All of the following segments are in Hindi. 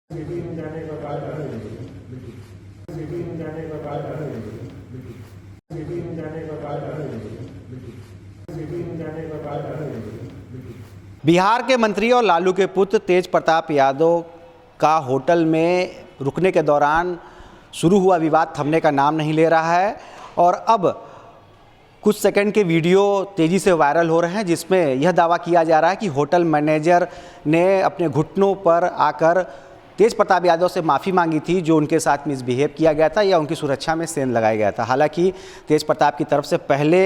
सिटी में जाने का बात सिटी में जाने का बात सिटी में जाने का बात सिटी में जाने का बात। बिहार के मंत्री और लालू के पुत्र तेज प्रताप यादव का होटल में रुकने के दौरान शुरू हुआ विवाद थमने का नाम नहीं ले रहा है और अब कुछ सेकंड के वीडियो तेज़ी से वायरल हो रहे हैं जिसमें यह दावा किया जा रहा है कि होटल मैनेजर ने अपने घुटनों पर आकर तेज प्रताप यादव से माफ़ी मांगी थी जो उनके साथ मिसबिहेव किया गया था या उनकी सुरक्षा में सेंध लगाया गया था। हालांकि तेज प्रताप की तरफ से पहले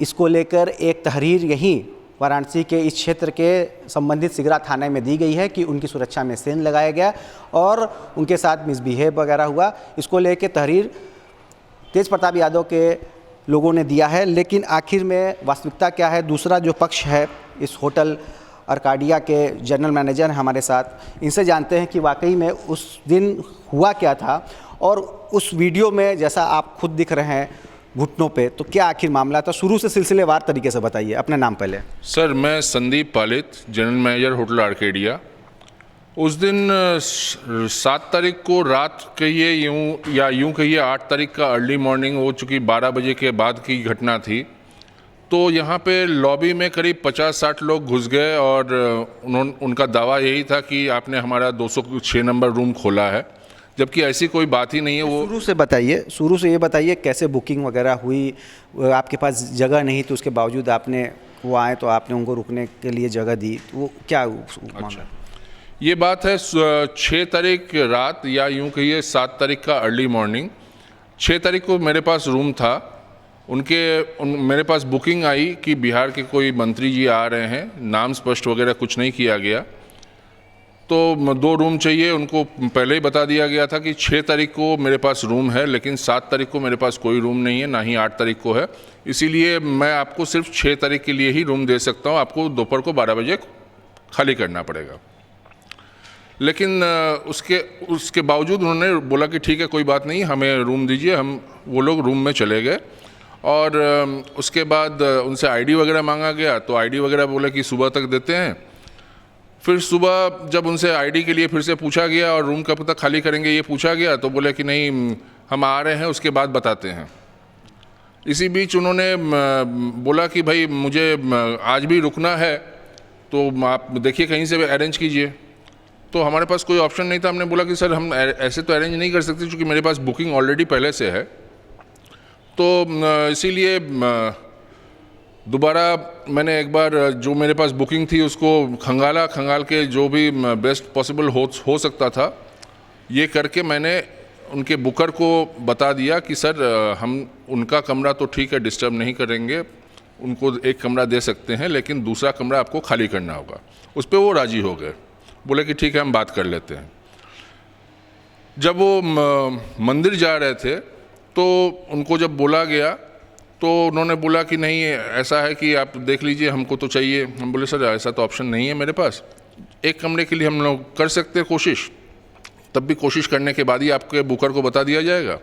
इसको लेकर एक तहरीर यहीं वाराणसी के इस क्षेत्र के संबंधित सिगरा थाने में दी गई है कि उनकी सुरक्षा में सेंध लगाया गया और उनके साथ मिसबिहेव वगैरह हुआ। इसको लेकर तहरीर तेज प्रताप यादव के लोगों ने दिया है, लेकिन आखिर में वास्तविकता क्या है? दूसरा जो पक्ष है इस होटल अर्काडिया के जनरल मैनेजर हैं हमारे साथ, इनसे जानते हैं कि वाकई में उस दिन हुआ क्या था और उस वीडियो में जैसा आप खुद दिख रहे हैं घुटनों पे, तो क्या आखिर मामला था? शुरू से सिलसिलेवार तरीके से बताइए, अपना नाम पहले। सर, मैं Sandeep Palit, general manager hotel Arcadia. उस दिन 7 तारीख को रात कहिए यूँ कहिए 8 तारीख का अर्ली मॉर्निंग हो चुकी 12 बजे के बाद की घटना थी। तो यहाँ पे लॉबी में करीब 50-60 लोग घुस गए और उनका दावा यही था कि आपने हमारा 206 नंबर रूम खोला है, जबकि ऐसी कोई बात ही नहीं है। वो शुरू से ये बताइए कैसे बुकिंग वगैरह हुई? आपके पास जगह नहीं तो उसके बावजूद आपने वो आए तो आपने उनको रुकने के लिए जगह दी, तो वो क्या? अच्छा, ये बात है 6 तारीख रात या यूँ कहिए 7 तारीख का अर्ली मॉर्निंग। 6 तारीख को मेरे पास रूम था, मेरे पास बुकिंग आई कि बिहार के कोई मंत्री जी आ रहे हैं, नाम स्पष्ट वगैरह कुछ नहीं किया गया। तो 2 रूम चाहिए, उनको पहले ही बता दिया गया था कि 6 तारीख को मेरे पास रूम है, लेकिन 7 तारीख को मेरे पास कोई रूम नहीं है, ना ही 8 तारीख को है। इसीलिए मैं आपको सिर्फ 6 तारीख के लिए ही रूम दे सकता हूँ, आपको दोपहर को 12 बजे खाली करना पड़ेगा। लेकिन उसके बावजूद उन्होंने बोला कि ठीक है, कोई बात नहीं, हमें रूम दीजिए। वो लोग रूम में चले गए और उसके बाद उनसे आईडी वगैरह मांगा गया, तो आईडी वगैरह बोले कि सुबह तक देते हैं। फिर सुबह जब उनसे आईडी के लिए फिर से पूछा गया और रूम कब तक खाली करेंगे ये पूछा गया, तो बोले कि नहीं, हम आ रहे हैं, उसके बाद बताते हैं। इसी बीच उन्होंने बोला कि भाई मुझे आज भी रुकना है, तो आप देखिए कहीं से अरेंज कीजिए। तो हमारे पास कोई ऑप्शन नहीं था। हमने बोला कि सर हम ऐसे तो अरेंज नहीं कर सकते क्योंकि मेरे पास बुकिंग ऑलरेडी पहले से है। तो इसीलिए दोबारा मैंने एक बार जो मेरे पास बुकिंग थी उसको खंगाल के जो भी बेस्ट पॉसिबल हो सकता था, ये करके मैंने उनके बुकर को बता दिया कि सर हम उनका कमरा तो ठीक है, डिस्टर्ब नहीं करेंगे, उनको एक कमरा दे सकते हैं, लेकिन दूसरा कमरा आपको खाली करना होगा। उस पर वो राज़ी हो गए, बोले कि ठीक है, हम बात कर लेते हैं। जब वो मंदिर जा रहे थे तो उनको जब बोला गया तो उन्होंने बोला कि नहीं, ऐसा है कि आप देख लीजिए, हमको तो चाहिए। हम बोले सर ऐसा तो ऑप्शन नहीं है मेरे पास, एक कमरे के लिए हम लोग कर सकते हैं कोशिश, तब भी कोशिश करने के बाद ही आपके बुकर को बता दिया जाएगा।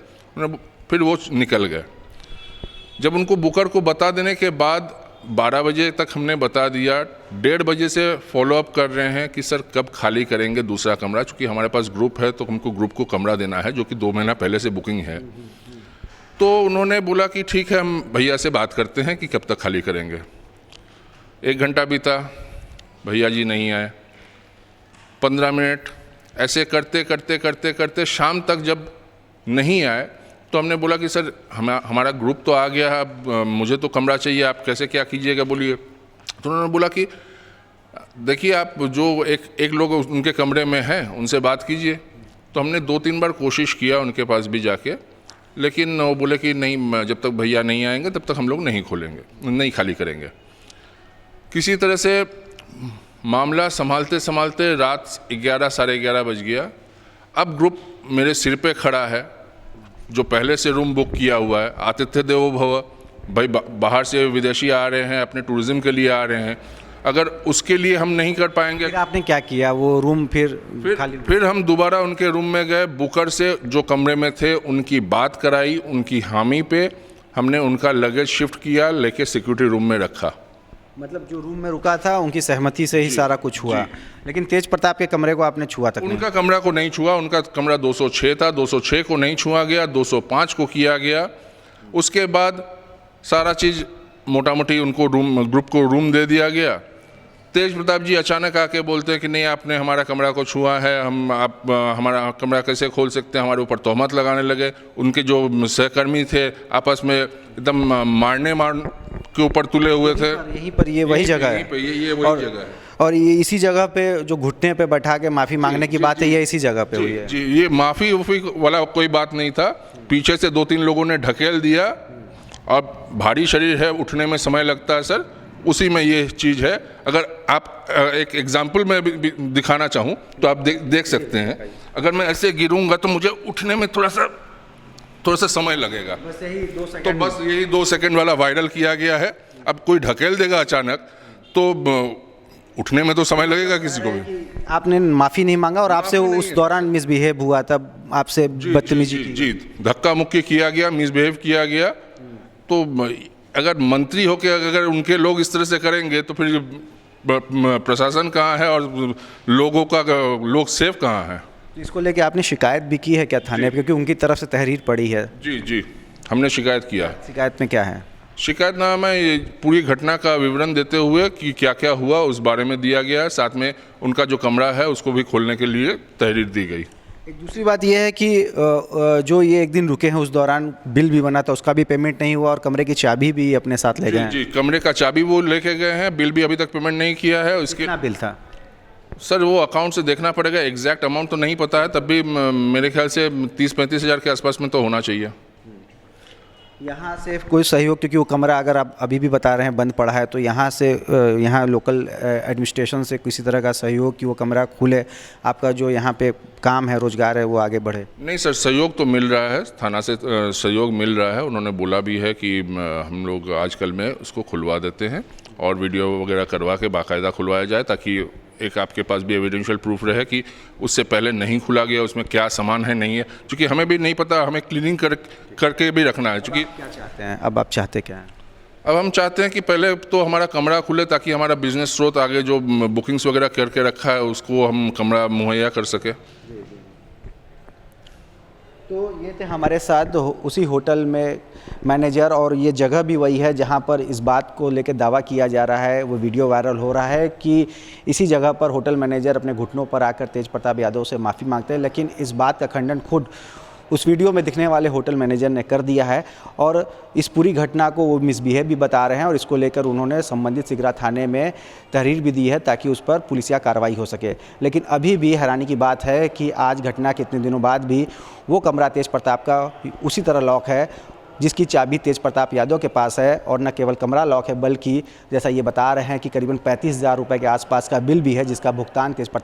फिर वो निकल गए। जब उनको बुकर को बता देने के बाद 12 बजे तक हमने बता दिया, 1:30 बजे से फॉलोअप कर रहे हैं कि सर कब खाली करेंगे दूसरा कमरा, चूँकि हमारे पास ग्रुप है तो हमको ग्रुप को कमरा देना है जो कि 2 महीना पहले से बुकिंग है। तो उन्होंने बोला कि ठीक है, हम भैया से बात करते हैं कि कब तक खाली करेंगे। 1 घंटा बीता, भैया जी नहीं आए। 15 मिनट ऐसे करते शाम तक जब नहीं आए तो हमने बोला कि सर हमारा ग्रुप तो आ गया है, अब मुझे तो कमरा चाहिए, आप कैसे क्या कीजिएगा बोलिए। तो उन्होंने बोला कि देखिए, आप जो एक लोग उनके कमरे में हैं उनसे बात कीजिए। तो हमने 2-3 बार कोशिश किया उनके पास भी जाके, लेकिन वो बोले कि नहीं, जब तक भैया नहीं आएंगे तब तक हम लोग नहीं खोलेंगे, नहीं खाली करेंगे। किसी तरह से मामला संभालते रात 11 साढ़े 11 बज गया। अब ग्रुप मेरे सिर पे खड़ा है, जो पहले से रूम बुक किया हुआ है, आतिथ्य देवो भव, भाई बाहर से विदेशी आ रहे हैं, अपने टूरिज्म के लिए आ रहे हैं, अगर उसके लिए हम नहीं कर पाएंगे। फिर आपने क्या किया? वो रूम फिर हम दोबारा उनके रूम में गए, बुकर से जो कमरे में थे उनकी बात कराई, उनकी हामी पे हमने उनका लगेज शिफ्ट किया, लेके सिक्योरिटी रूम में रखा। मतलब जो रूम में रुका था उनकी सहमति से ही सारा कुछ हुआ, लेकिन तेज प्रताप के कमरे को आपने छुआ तक नहीं? उनका कमरा को नहीं छुआ, उनका कमरा 206 था, 206 को नहीं छुआ गया, 205 को किया गया। उसके बाद सारा चीज़ मोटा मोटी उनको ग्रुप को रूम दे दिया गया। तेज प्रताप जी अचानक आके बोलते हैं कि नहीं, आपने हमारा कमरा को छुआ है, आप हमारा कमरा कैसे खोल सकते हैं, हमारे ऊपर तोहमत लगाने लगे। उनके जो सहकर्मी थे आपस में एकदम मारने के ऊपर तुले हुए थे। यहीं पर ये वही जगह है, ये वही जगह है। और ये इसी जगह पे जो घुटने पे बैठा के माफ़ी मांगने की बात है, ये इसी जगह पे हुई है। जी, ये माफ़ी वाला कोई बात नहीं था। पीछे से 2-3 लोगों ने ढकेल दिया, और भारी शरीर है, उठने में समय लगता है सर, उसी में ये चीज़ है। अगर आप एक एग्जाम्पल में भी दिखाना चाहूँ तो आप देख सकते हैं। अगर मैं ऐसे गिरूंगा तो मुझे उठने में थोड़ा सा समय लगेगा। बस यही 2 सेकंड, तो बस यही 2 सेकंड वाला वायरल किया गया है। अब कोई ढकेल देगा अचानक तो उठने में तो समय लगेगा किसी को भी। आपने माफ़ी नहीं मांगा और आपसे उस दौरान मिसबिहेव हुआ, तब आपसे बदतमीजी की? जी, धक्का मुक्की किया गया, मिसबिहेव किया गया। तो अगर मंत्री हो के अगर उनके लोग इस तरह से करेंगे तो फिर प्रशासन कहाँ है और लोग सेफ कहाँ है? इसको लेके आपने शिकायत भी की है क्या थाने पे, क्योंकि उनकी तरफ से तहरीर पड़ी है? जी, हमने शिकायत किया। शिकायत में क्या है? शिकायतनामा में पूरी घटना का विवरण देते हुए कि क्या क्या हुआ उस बारे में दिया गया है। साथ में उनका जो कमरा है उसको भी खोलने के लिए तहरीर दी गई। एक दूसरी बात यह है कि जो ये एक दिन रुके हैं उस दौरान बिल भी बना था, उसका भी पेमेंट नहीं हुआ, और कमरे की चाबी भी अपने साथ ले गए हैं। जी, कमरे का चाबी वो लेके गए हैं, बिल भी अभी तक पेमेंट नहीं किया है। उसके कितना बिल था सर? वो अकाउंट से देखना पड़ेगा, एग्जैक्ट अमाउंट तो नहीं पता है, तब भी मेरे ख्याल से 30-35 हज़ार के आसपास में तो होना चाहिए। यहाँ से कोई सहयोग, क्योंकि वो कमरा अगर आप अभी भी बता रहे हैं बंद पड़ा है, तो यहाँ से यहाँ लोकल एडमिनिस्ट्रेशन से किसी तरह का सहयोग कि वो कमरा खुले, आपका जो यहाँ पे काम है, रोजगार है, वो आगे बढ़े? नहीं सर, सहयोग तो मिल रहा है, थाना से सहयोग मिल रहा है। उन्होंने बोला भी है कि हम लोग आजकल में उसको खुलवा देते हैं और वीडियो वगैरह करवा के बाकायदा खुलवाया जाए, ताकि एक आपके पास भी एविडेंशियल प्रूफ रहे कि उससे पहले नहीं खुला गया, उसमें क्या सामान है नहीं है। क्योंकि हमें भी नहीं पता, हमें क्लीनिंग करके भी रखना है। क्योंकि क्या चाहते हैं अब? आप चाहते क्या हैं? अब हम चाहते हैं कि पहले तो हमारा कमरा खुले, ताकि हमारा बिजनेस स्रोत आगे जो बुकिंग्स वगैरह करके रखा है उसको हम कमरा मुहैया कर सके। तो ये थे हमारे साथ उसी होटल में मैनेजर, और ये जगह भी वही है जहाँ पर इस बात को लेकर दावा किया जा रहा है, वो वीडियो वायरल हो रहा है कि इसी जगह पर होटल मैनेजर अपने घुटनों पर आकर तेज प्रताप यादव से माफ़ी मांगते हैं। लेकिन इस बात का खंडन खुद उस वीडियो में दिखने वाले होटल मैनेजर ने कर दिया है, और इस पूरी घटना को वो मिसबिहेव भी बता रहे हैं, और इसको लेकर उन्होंने संबंधित सिगरा थाने में तहरीर भी दी है ताकि उस पर पुलिसिया कार्रवाई हो सके। लेकिन अभी भी हैरानी की बात है कि आज घटना के इतने दिनों बाद भी वो कमरा तेज प्रताप का उसी तरह लॉक है जिसकी चाबी तेज प्रताप यादव के पास है, और न केवल कमरा लॉक है बल्कि जैसा ये बता रहे हैं कि करीबन 35,000 रुपये के आसपास का बिल भी है जिसका भुगतान तेज प्रताप